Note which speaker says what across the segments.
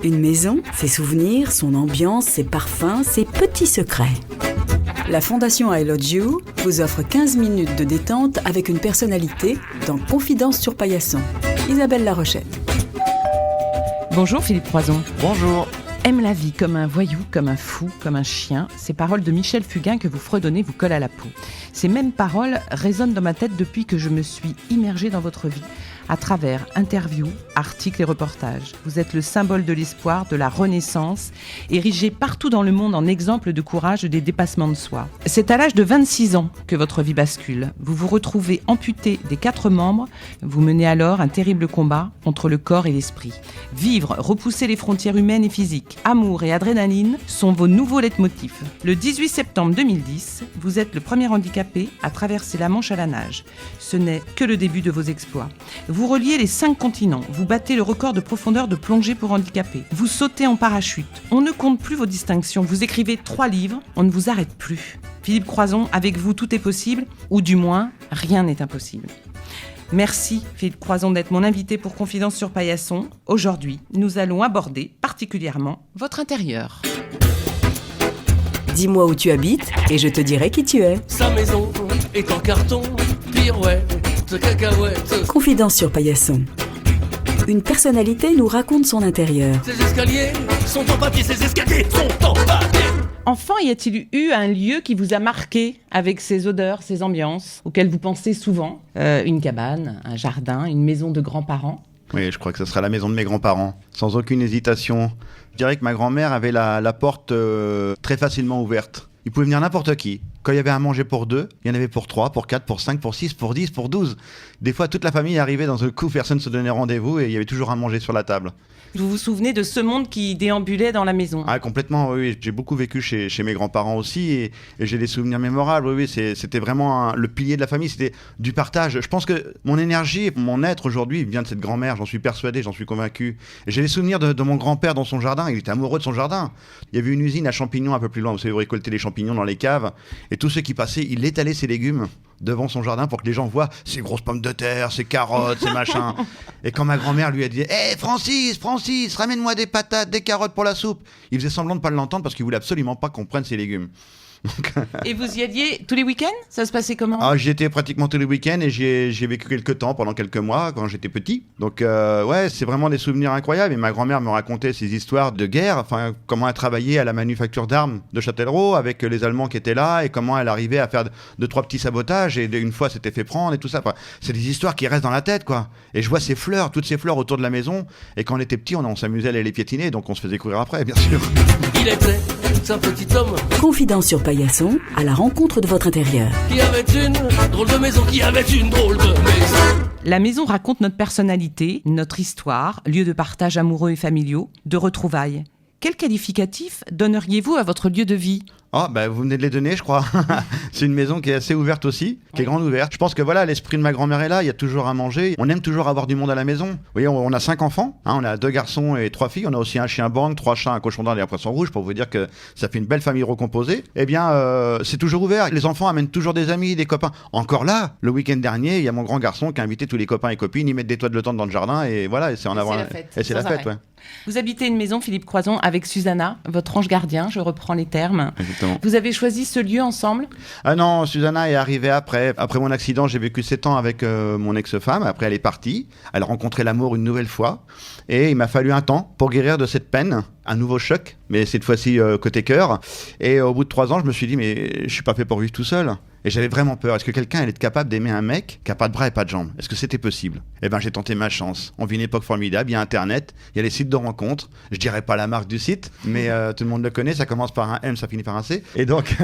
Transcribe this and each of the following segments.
Speaker 1: Une maison, ses souvenirs, son ambiance, ses parfums, ses petits secrets. La Fondation I Love You vous offre 15 minutes de détente avec une personnalité dans Confidence sur Paillasson. Isabelle Larochette.
Speaker 2: Bonjour Philippe Croison.
Speaker 3: Bonjour.
Speaker 2: Aime la vie comme un voyou, comme un fou, comme un chien. Ces paroles de Michel Fugain que vous fredonnez vous collent à la peau. Ces mêmes paroles résonnent dans ma tête depuis que je me suis immergée dans votre vie, à travers interviews, articles et reportages. Vous êtes le symbole de l'espoir, de la renaissance, érigé partout dans le monde en exemple de courage et des dépassements de soi. C'est à l'âge de 26 ans que votre vie bascule. Vous vous retrouvez amputé des 4 membres. Vous menez alors un terrible combat contre le corps et l'esprit. Vivre, repousser les frontières humaines et physiques, amour et adrénaline sont vos nouveaux leitmotifs. Le 18 septembre 2010, vous êtes le premier handicapé à traverser la Manche à la nage. Ce n'est que le début de vos exploits. Vous reliez les 5 continents, vous battez le record de profondeur de plongée pour handicapés, vous sautez en parachute, on ne compte plus vos distinctions, vous écrivez 3 livres, on ne vous arrête plus. Philippe Croison, avec vous tout est possible, ou du moins, rien n'est impossible. Merci Philippe Croison d'être mon invité pour Confidence sur Paillasson. Aujourd'hui, nous allons aborder particulièrement votre intérieur.
Speaker 1: Dis-moi où tu habites et je te dirai qui tu es.
Speaker 4: Sa maison est en carton, pirouette, cacahuète.
Speaker 1: Confidence sur Paillasson. Une personnalité nous raconte son intérieur.
Speaker 4: Ces escaliers sont en papier, ces escaliers sont en papier.
Speaker 2: Enfant, y a-t-il eu un lieu qui vous a marqué avec ses odeurs, ses ambiances, auxquelles vous pensez souvent ? Une cabane, un jardin, une maison de grands-parents ?
Speaker 3: Oui, je crois que ce sera la maison de mes grands-parents, sans aucune hésitation. Je dirais que ma grand-mère avait la porte très facilement ouverte. Il pouvait venir n'importe qui. Quand il y avait à manger pour 2, il y en avait pour 3, pour 4, pour 5, pour 6, pour 10, pour 12. Des fois, toute la famille arrivait dans un coup, personne ne se donnait rendez-vous et il y avait toujours à manger sur la table.
Speaker 2: Vous vous souvenez de ce monde qui déambulait dans la maison ?
Speaker 3: Ah, complètement, oui. J'ai beaucoup vécu chez mes grands-parents aussi et j'ai des souvenirs mémorables. Oui, c'était vraiment le pilier de la famille, c'était du partage. Je pense que mon énergie, mon être aujourd'hui vient de cette grand-mère, j'en suis persuadé, j'en suis convaincu. Et j'ai des souvenirs de mon grand-père dans son jardin, il était amoureux de son jardin. Il y avait une usine à champignons un peu plus loin, vous savez, vous récoltez les champignons dans les caves et tous ceux qui passaient, il étalait ses légumes devant son jardin pour que les gens voient ces grosses pommes de terre, ces carottes, ces machins. Et quand ma grand-mère lui a dit « Hé, Francis, ramène-moi des patates, des carottes pour la soupe », il faisait semblant de ne pas l'entendre parce qu'il voulait absolument pas qu'on prenne ses légumes.
Speaker 2: Et vous y alliez tous les week-ends ? Ça se passait comment ?
Speaker 3: Ah, j'y étais pratiquement tous les week-ends et j'ai vécu quelques temps, pendant quelques mois, quand j'étais petit. Donc ouais, c'est vraiment des souvenirs incroyables. Et ma grand-mère me racontait ces histoires de guerre, enfin comment elle travaillait à la manufacture d'armes de Châtellerault avec les Allemands qui étaient là et comment elle arrivait à faire 2-3 petits sabotages et une fois s'était fait prendre et tout ça. Enfin, c'est des histoires qui restent dans la tête, quoi. Et je vois ces fleurs, toutes ces fleurs autour de la maison. Et quand on était petit, on s'amusait à aller les piétiner, donc on se faisait courir après, bien sûr.
Speaker 4: Il était un petit homme
Speaker 1: Confidence sur Paillasson, à la rencontre de votre intérieur.
Speaker 4: qui avait une drôle de maison, qui avait une drôle de maison.
Speaker 2: La maison raconte notre personnalité, notre histoire, lieu de partage amoureux et familiaux, de retrouvailles. Quel qualificatif donneriez-vous à votre lieu de vie ?
Speaker 3: Ah, bah vous venez de les donner, je crois. C'est une maison qui est assez ouverte aussi, qui est grande ouverte. Je pense que voilà, l'esprit de ma grand-mère est là, il y a toujours à manger. On aime toujours avoir du monde à la maison. Vous voyez, on a 5 enfants, hein, on a 2 garçons et 3 filles. On a aussi un chien bang, 3 chats, un cochon d'Inde et un poisson rouge, pour vous dire que ça fait une belle famille recomposée. Eh bien, c'est toujours ouvert. Les enfants amènent toujours des amis, des copains. Encore là, le week-end dernier, il y a mon grand garçon qui a invité tous les copains et copines. Ils mettent des toits de tente dans le jardin et voilà, et c'est en avant.
Speaker 2: C'est la fête.
Speaker 3: Et c'est la fête, ouais.
Speaker 2: Vous habitez une maison, Philippe Croison, avec Susanna, votre ange gardien, je reprends les termes.
Speaker 3: Exactement.
Speaker 2: Vous avez choisi ce lieu ensemble ?
Speaker 3: Ah non, Susanna est arrivée après. Après mon accident, j'ai vécu 7 ans avec mon ex-femme. Après, elle est partie. Elle a rencontré l'amour une nouvelle fois. Et il m'a fallu un temps pour guérir de cette peine. Un nouveau choc, mais cette fois-ci côté cœur. Et au bout de 3 ans, je me suis dit, mais je suis pas fait pour vivre tout seul. Et j'avais vraiment peur. Est-ce que quelqu'un allait être capable d'aimer un mec qui a pas de bras et pas de jambes ? Est-ce que c'était possible ? Eh ben, j'ai tenté ma chance. On vit une époque formidable. Il y a Internet, il y a les sites de rencontres. Je dirais pas la marque du site, mais tout le monde le connaît. Ça commence par un M, ça finit par un C. Et donc,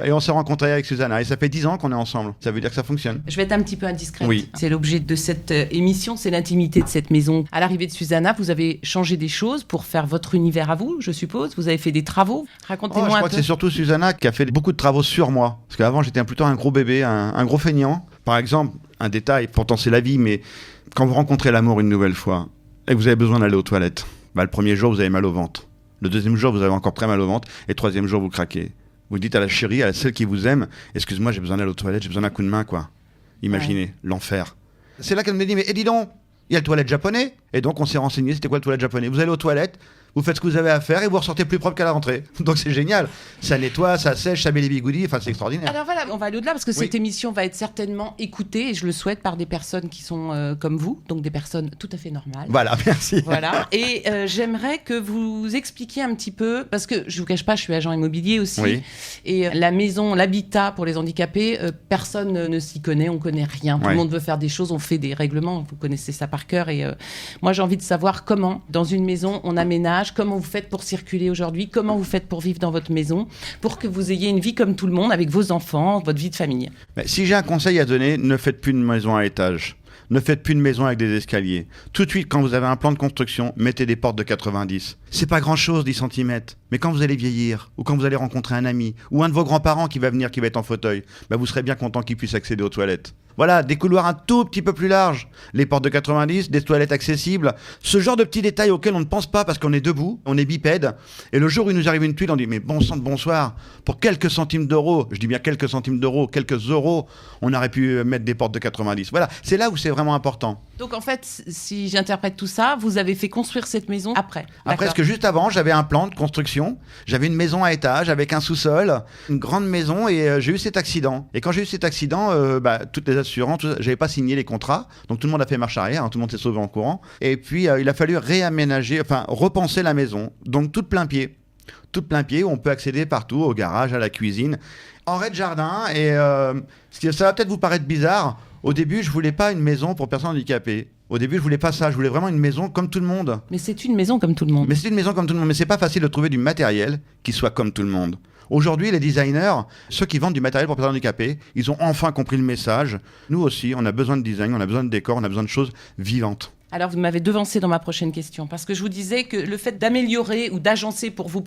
Speaker 3: et on s'est rencontrés avec Susanna. Et ça fait 10 ans qu'on est ensemble. Ça veut dire que ça fonctionne.
Speaker 2: Je vais être un petit peu indiscrète.
Speaker 3: Oui.
Speaker 2: C'est l'objet de cette émission, c'est l'intimité de cette maison. À l'arrivée de Susanna, vous avez changé des choses pour faire votre univers à vous, je suppose. Vous avez fait des travaux. Racontez-moi
Speaker 3: Je
Speaker 2: un
Speaker 3: crois
Speaker 2: peu.
Speaker 3: que c'est surtout Susanna qui a fait beaucoup de travaux sur moi. Parce qu'avant, j'étais plutôt un gros bébé, un gros feignant. Par exemple, un détail, pourtant c'est la vie, mais quand vous rencontrez l'amour une nouvelle fois et que vous avez besoin d'aller aux toilettes, bah, le premier jour, vous avez mal au ventre. Le deuxième jour, vous avez encore très mal au ventre. Et le troisième jour, vous craquez. Vous dites à la chérie, à celle qui vous aime, excuse-moi, j'ai besoin d'aller aux toilettes, j'ai besoin d'un coup de main, quoi. Imaginez, l'enfer. C'est là qu'elle me dit, mais dis donc, il y a le toilette japonais. Et donc, on s'est renseigné, c'était quoi le toilette japonais. Vous allez aux toilettes, vous faites ce que vous avez à faire et vous ressortez plus propre qu'à la rentrée. Donc c'est génial. Ça nettoie, ça sèche, ça met les bigoudis, enfin c'est extraordinaire.
Speaker 2: Alors voilà, on va aller au-delà parce que cette émission va être certainement écoutée, et je le souhaite, par des personnes qui sont comme vous, donc des personnes tout à fait normales.
Speaker 3: Voilà, merci.
Speaker 2: Voilà, et j'aimerais que vous expliquiez un petit peu, parce que je vous cache pas, je suis agent immobilier aussi, et la maison, l'habitat pour les handicapés, personne ne s'y connaît, on connaît rien. Tout le monde veut faire des choses, on fait des règlements, vous connaissez ça par cœur, et moi j'ai envie de savoir comment, dans une maison, on aménage, comment vous faites pour circuler aujourd'hui, comment vous faites pour vivre dans votre maison, pour que vous ayez une vie comme tout le monde, avec vos enfants, votre vie de famille.
Speaker 3: Mais si j'ai un conseil à donner, ne faites plus une maison à étage. Ne faites plus une maison avec des escaliers. Tout de suite, quand vous avez un plan de construction, mettez des portes de 90. C'est pas grand-chose, 10 cm. Mais quand vous allez vieillir, ou quand vous allez rencontrer un ami, ou un de vos grands-parents qui va venir, qui va être en fauteuil, vous serez bien content qu'il puisse accéder aux toilettes. Voilà, des couloirs un tout petit peu plus larges. Les portes de 90, des toilettes accessibles. Ce genre de petits détails auxquels on ne pense pas parce qu'on est debout, on est bipède. Et le jour où il nous arrive une tuile, on dit « Mais bon sang de bonsoir, pour quelques centimes d'euros, je dis bien quelques centimes d'euros, quelques euros, on aurait pu mettre des portes de 90. » Voilà, c'est là où c'est vraiment important.
Speaker 2: Donc en fait, si j'interprète tout ça, vous avez fait construire cette maison après.
Speaker 3: Après, parce que juste avant, j'avais un plan de construction. J'avais une maison à étage avec un sous-sol, une grande maison, et j'ai eu cet accident. Et quand j'ai eu cet accident, toutes les assurances, j'avais pas signé les contrats, donc tout le monde a fait marche arrière, tout le monde s'est sauvé en courant. Et puis il a fallu réaménager, repenser la maison, donc tout plein pied, où on peut accéder partout, au garage, à la cuisine, en rez-de-jardin. Et ça va peut-être vous paraître bizarre. Au début, je voulais pas une maison pour personnes handicapées. Au début, je voulais pas ça. Je voulais vraiment une maison comme tout le monde.
Speaker 2: Mais c'est une maison comme tout le monde.
Speaker 3: Mais c'est une maison comme tout le monde. Mais c'est pas facile de trouver du matériel qui soit comme tout le monde. Aujourd'hui, les designers, ceux qui vendent du matériel pour personnes handicapées, ils ont enfin compris le message. Nous aussi, on a besoin de design, on a besoin de décor, on a besoin de choses vivantes.
Speaker 2: Alors, vous m'avez devancé dans ma prochaine question, parce que je vous disais que le fait d'améliorer ou d'agencer pour vous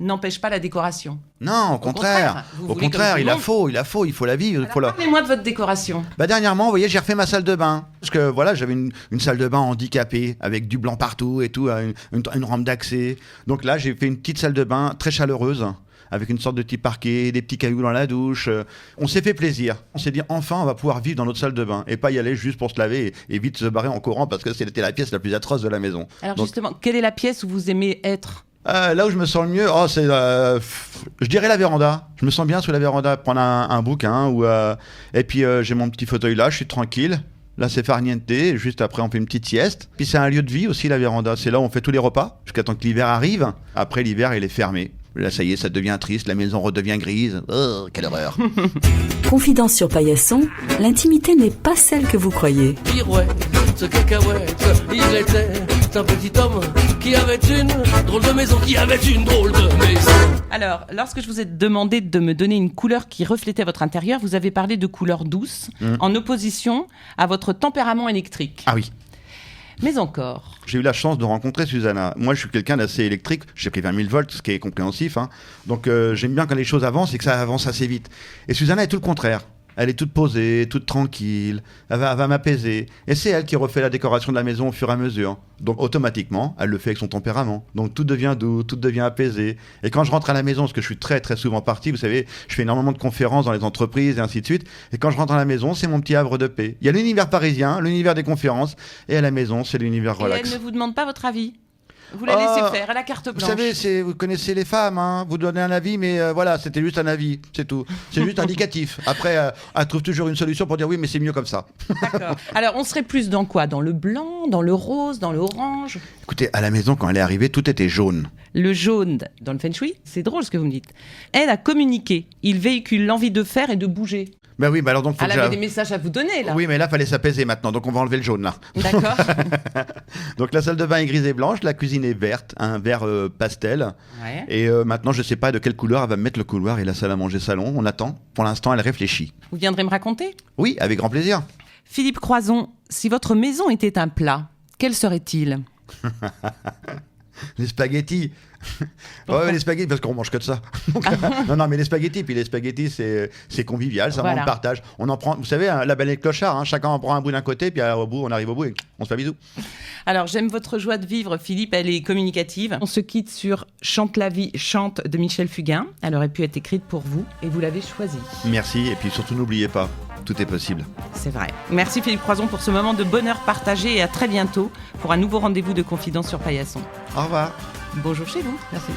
Speaker 2: n'empêche pas la décoration.
Speaker 3: Non, au contraire. Au contraire, il faut la vivre.
Speaker 2: Alors, parlez-moi de votre décoration.
Speaker 3: Dernièrement, vous voyez, j'ai refait ma salle de bain. Parce que voilà, j'avais une salle de bain handicapée, avec du blanc partout et tout, une rampe d'accès. Donc là, j'ai fait une petite salle de bain très chaleureuse, avec une sorte de petit parquet, des petits cailloux dans la douche. On s'est fait plaisir. On s'est dit, enfin, on va pouvoir vivre dans notre salle de bain et pas y aller juste pour se laver et vite se barrer en courant parce que c'était la pièce la plus atroce de la maison.
Speaker 2: Alors justement, quelle est la pièce où vous aimez être ?
Speaker 3: Là où je me sens le mieux, c'est, je dirais la véranda. Je me sens bien sous la véranda, prendre un bouquin. Et puis j'ai mon petit fauteuil là, je suis tranquille. Là, c'est farniente, juste après, on fait une petite sieste. Puis c'est un lieu de vie aussi, la véranda. C'est là où on fait tous les repas, jusqu'à temps que l'hiver arrive. Après, l'hiver, il est fermé. Là, ça y est, ça devient triste, la maison redevient grise. Oh, quelle horreur.
Speaker 1: Confidence sur Paillasson, l'intimité n'est pas celle que vous croyez.
Speaker 4: Pirouette, cacahuète, il était un petit homme qui avait une drôle de maison,
Speaker 2: Alors, lorsque je vous ai demandé de me donner une couleur qui reflétait votre intérieur, vous avez parlé de couleur douce, en opposition à votre tempérament électrique.
Speaker 3: Ah oui.
Speaker 2: Mais encore.
Speaker 3: J'ai eu la chance de rencontrer Susanna. Moi, je suis quelqu'un d'assez électrique. J'ai pris 20 000 volts, ce qui est compréhensif. Donc, j'aime bien quand les choses avancent et que ça avance assez vite. Et Susanna est tout le contraire. Elle est toute posée, toute tranquille, elle va m'apaiser. Et c'est elle qui refait la décoration de la maison au fur et à mesure. Donc automatiquement, elle le fait avec son tempérament. Donc tout devient doux, tout devient apaisé. Et quand je rentre à la maison, parce que je suis très très souvent parti, vous savez, je fais énormément de conférences dans les entreprises et ainsi de suite. Et quand je rentre à la maison, c'est mon petit havre de paix. Il y a l'univers parisien, l'univers des conférences, et à la maison, c'est l'univers relax.
Speaker 2: Et elle ne vous demande pas votre avis ? Vous la laissez faire, elle a carte blanche.
Speaker 3: Vous savez, vous connaissez les femmes, vous donnez un avis, mais voilà, c'était juste un avis, c'est tout. C'est juste indicatif. Après, elle trouve toujours une solution pour dire oui, mais c'est mieux comme ça.
Speaker 2: D'accord. Alors, on serait plus dans quoi ? Dans le blanc, dans le rose, dans le orange ?
Speaker 3: Écoutez, à la maison, quand elle est arrivée, tout était jaune.
Speaker 2: Le jaune, dans le feng shui, c'est drôle ce que vous me dites. Elle a communiqué. Il véhicule l'envie de faire et de bouger.
Speaker 3: Ben oui, alors donc
Speaker 2: elle avait des messages à vous donner, là.
Speaker 3: Oui, mais là, il fallait s'apaiser maintenant, donc on va enlever le jaune, là.
Speaker 2: D'accord.
Speaker 3: Donc la salle de bain est grise et blanche, la cuisine est verte, un vert pastel.
Speaker 2: Ouais.
Speaker 3: Et maintenant, je ne sais pas de quelle couleur elle va me mettre le couloir et la salle à manger salon. On attend. Pour l'instant, elle réfléchit.
Speaker 2: Vous viendrez me raconter ?
Speaker 3: Oui, avec grand plaisir.
Speaker 2: Philippe Croison, si votre maison était un plat, quel serait-il ?
Speaker 3: Les spaghettis. Ouais, les spaghettis, parce qu'on mange que de ça. Donc, non, mais les spaghettis, c'est convivial, ça on partage. On en prend, vous savez, la belle et le clochard, chacun en prend un bout d'un côté, puis au bout, on arrive au bout et on se fait bisous.
Speaker 2: Alors, j'aime votre joie de vivre, Philippe, elle est communicative. On se quitte sur Chante la vie, chante de Michel Fugain. Elle aurait pu être écrite pour vous et vous l'avez choisie.
Speaker 3: Merci, et puis surtout n'oubliez pas, tout est possible.
Speaker 2: C'est vrai. Merci Philippe Croison pour ce moment de bonheur partagé et à très bientôt pour un nouveau rendez-vous de Confidence sur Paillasson.
Speaker 3: Au revoir.
Speaker 2: Bonjour chez vous. Merci.